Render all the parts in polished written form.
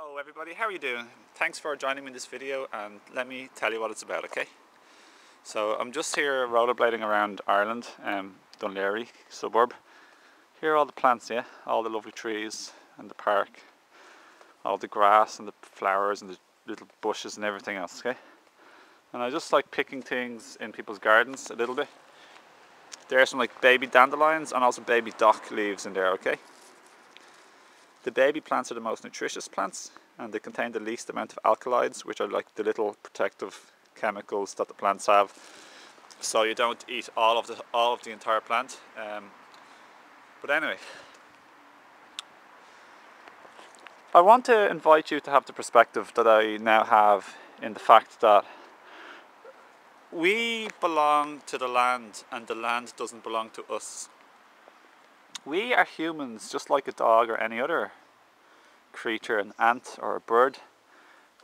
Hello everybody, how are you doing? Thanks for joining me in this video, and let me tell you what it's about, okay? So I'm just here rollerblading around Ireland, Dunleary suburb. Here are all the plants, yeah? All the lovely trees and the park. All the grass and the flowers and the little bushes and everything else, okay? And I just like picking things in people's gardens a little bit. There are some like baby dandelions and also baby dock leaves in there, okay? The baby plants are the most nutritious plants, and they contain the least amount of alkaloids, which are like the little protective chemicals that the plants have, so you don't eat all of the entire plant. But anyway, I want to invite you to have the perspective that I now have in the fact that we belong to the land and the land doesn't belong to us. We are humans just like a dog or any other creature, an ant or a bird.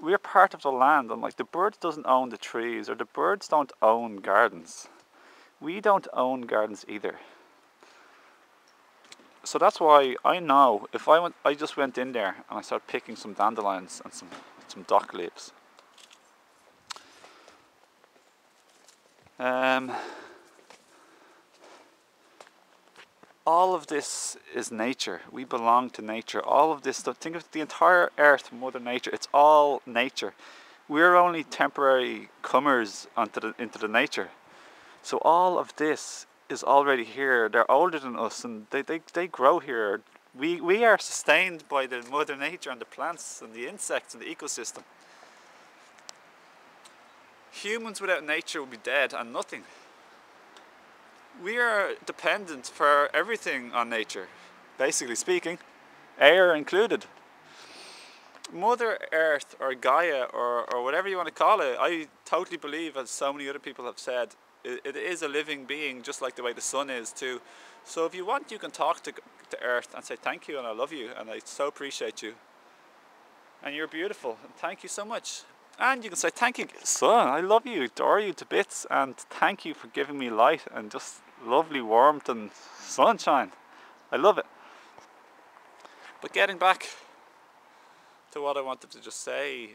We're part of the land, and like the bird doesn't own the trees, or the birds don't own gardens. We don't own gardens either. So that's why I know if I just went in there and I started picking some dandelions and some dock leaves. All of this is nature. We belong to nature. All of this stuff, think of the entire earth, Mother Nature, it's all nature. We're only temporary comers into the nature. So all of this is already here. They're older than us, and they grow here. We are sustained by the Mother Nature and the plants and the insects and the ecosystem. Humans without nature would be dead and nothing. We are dependent for everything on nature, basically speaking, air included. Mother Earth or Gaia or whatever you want to call it, I totally believe, as so many other people have said, it is a living being just like the way the sun is too. So if you want, you can talk to Earth and say thank you and I love you and I so appreciate you. And you're beautiful and thank you so much. And you can say thank you, sun, I love you, adore you to bits, and thank you for giving me light and just lovely warmth and sunshine. I love it. But getting back to what I wanted to just say,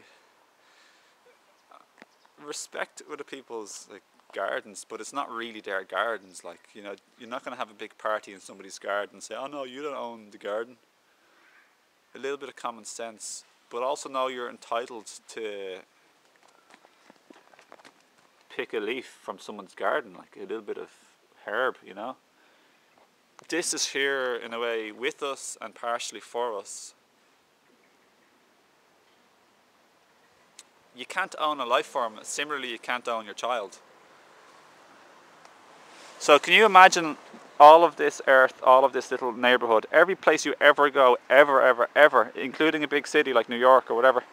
respect other people's like gardens, but it's not really their gardens. Like, you know, you're not going to have a big party in somebody's garden and say, oh no, you don't own the garden. A little bit of common sense. But also know you're entitled to pick a leaf from someone's garden, like a little bit of herb, you know. This is here in a way with us and partially for us. You can't own a life form. Similarly, you can't own your child. So can you imagine all of this earth, all of this little neighborhood, every place you ever go, ever, including a big city like New York or whatever,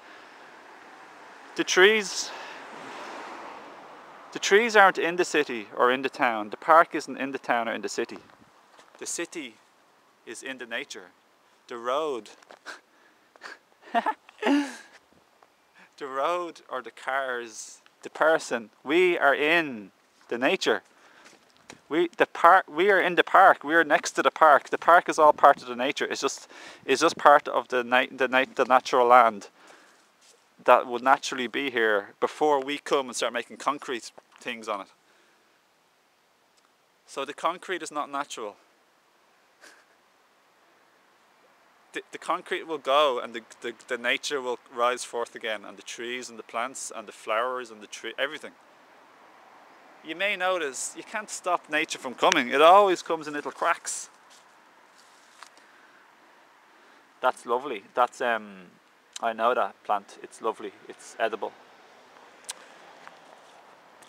the trees aren't in the city or in the town. The park isn't in the town or in the city. The city is in the nature. The road, the road or the cars, the person, we are in the nature. We are in the park. We are next to the park. The park is all part of the nature. It's just part of the natural land that would naturally be here before we come and start making concrete things on it. So the concrete is not natural. The concrete will go and the nature will rise forth again, and the trees and the plants and the flowers and the tree, everything. You may notice you can't stop nature from coming. It always comes in little cracks. That's lovely. That's I know that plant. It's lovely. It's edible.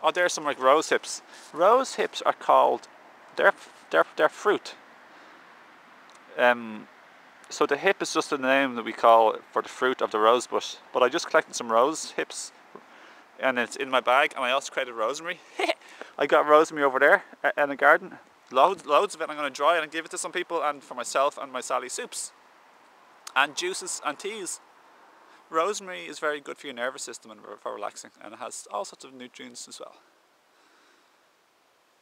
Oh, there's some like rose hips. Rose hips are called. They're fruit. So the hip is just a name that we call for the fruit of the rose bush. But I just collected some rose hips, and it's in my bag. And I also created rosemary. I got rosemary over there in the garden. Loads of it. I'm going to dry it and give it to some people, and for myself and my Sally soups and juices and teas. Rosemary is very good for your nervous system and for relaxing, and it has all sorts of nutrients as well.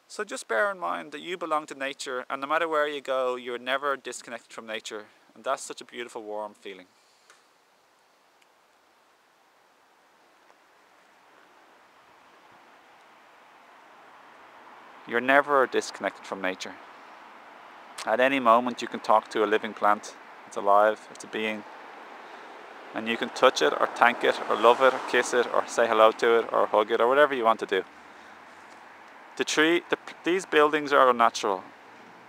So just bear in mind that you belong to nature, and no matter where you go, you're never disconnected from nature, and that's such a beautiful, warm feeling. You're never disconnected from nature. At any moment you can talk to a living plant. It's alive, it's a being. And you can touch it, or thank it, or love it, or kiss it, or say hello to it, or hug it, or whatever you want to do. These buildings are unnatural.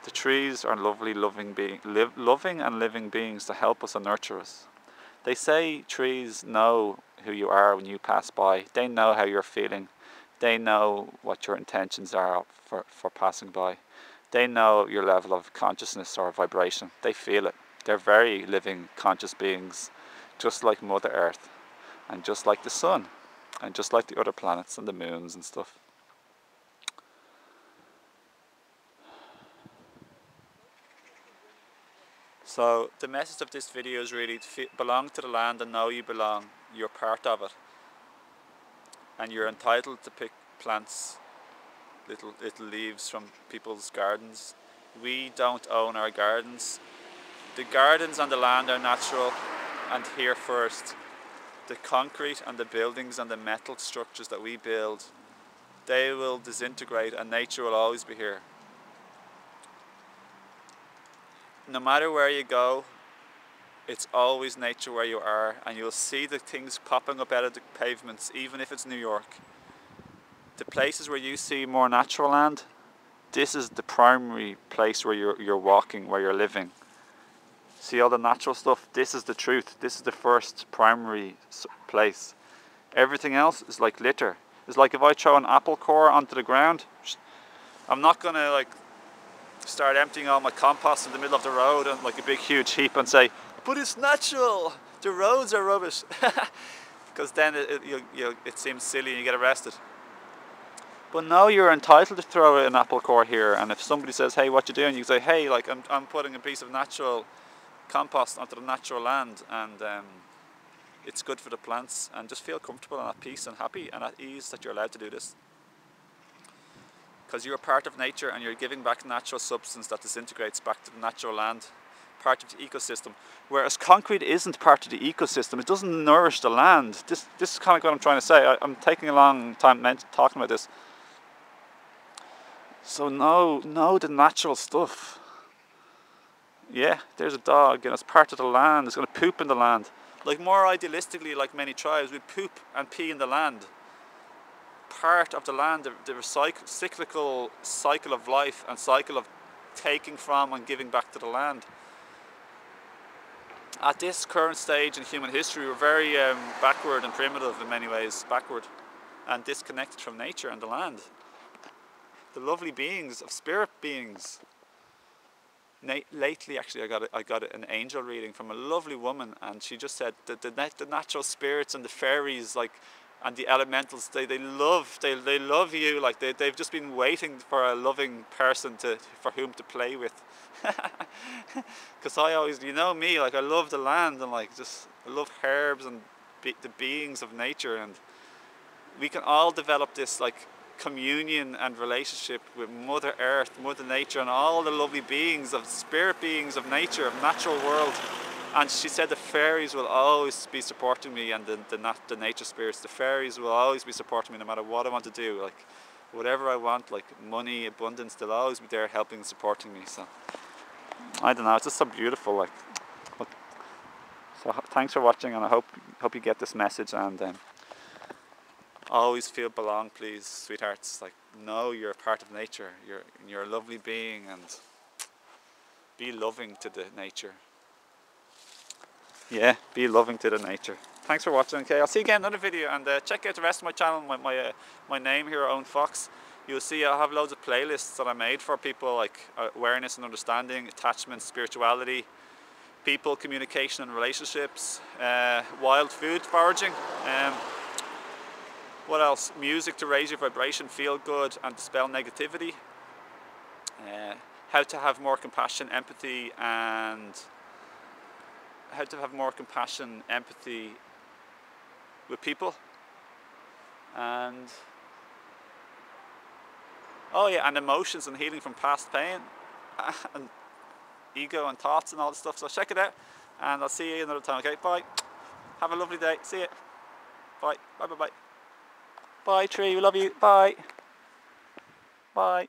The trees are lovely, loving and living beings to help us and nurture us. They say trees know who you are when you pass by. They know how you're feeling. They know what your intentions are for passing by. They know your level of consciousness or vibration. They feel it. They're very living, conscious beings, just like Mother Earth, and just like the sun, and just like the other planets and the moons and stuff. So the message of this video is really to belong to the land and know you belong. You're part of it. And you're entitled to pick plants, little leaves from people's gardens. We don't own our gardens. The gardens and the land are natural and here first. The concrete and the buildings and the metal structures that we build, they will disintegrate and nature will always be here. No matter where you go, it's always nature where you are, and you'll see the things popping up out of the pavements, even if it's New York. The places where you see more natural land, this is the primary place where you're walking, where you're living. See all the natural stuff? This is the truth. This is the first primary place. Everything else is like litter. It's like if I throw an apple core onto the ground, I'm not gonna like start emptying all my compost in the middle of the road and like a big huge heap and say, but it's natural, the roads are rubbish. Because then it seems silly and you get arrested. But no, you're entitled to throw an apple core here, and if somebody says, hey, what you doing? You say, hey, like I'm putting a piece of natural compost onto the natural land, and it's good for the plants, and just feel comfortable and at peace and happy and at ease that you're allowed to do this. Because you're part of nature and you're giving back natural substance that disintegrates back to the natural land, part of the ecosystem. Whereas concrete isn't part of the ecosystem, it doesn't nourish the land. This is kind of what I'm trying to say. I'm taking a long time talking about this. So know the natural stuff. Yeah, there's a dog and it's part of the land, it's going to poop in the land. Like more idealistically, like many tribes, we poop and pee in the land. Part of the land, the cyclical cycle of life and cycle of taking from and giving back to the land. At this current stage in human history, we're very backward and primitive in many ways, backward and disconnected from nature and the land. The lovely beings of spirit beings. Lately, actually, I got an angel reading from a lovely woman, and she just said that the natural spirits and the fairies, like, and the elementals, they love you, like they've just been waiting for a loving person for whom to play with. Because I always, you know me, like I love the land and like I love herbs and the beings of nature, and we can all develop this like communion and relationship with Mother Earth, Mother Nature, and all the lovely beings of spirit beings of nature, of natural world. And she said the fairies will always be supporting me, and the nature spirits, the fairies will always be supporting me no matter what I want to do. Like whatever I want, like money, abundance, they'll always be there helping and supporting me. So I don't know, it's just so beautiful. Like, so thanks for watching, and I hope you get this message, and always feel belong, please, sweethearts. Like, know you're a part of nature. You're a lovely being, and be loving to the nature. Yeah, be loving to the nature. Thanks for watching. Okay, I'll see you again in another video, and check out the rest of my channel. My name here, Owen Fox. You'll see I have loads of playlists that I made for people, like awareness and understanding, attachment, spirituality, people, communication and relationships, wild food foraging. What else? Music to raise your vibration, feel good and dispel negativity. How to have more compassion, empathy, and how to have more compassion, empathy with people. And oh yeah, and emotions and healing from past pain and ego and thoughts and all this stuff. So check it out, and I'll see you another time. Okay, bye. Have a lovely day. See you. Bye. Bye. Bye. Bye. Bye, tree. We love you. Bye. Bye.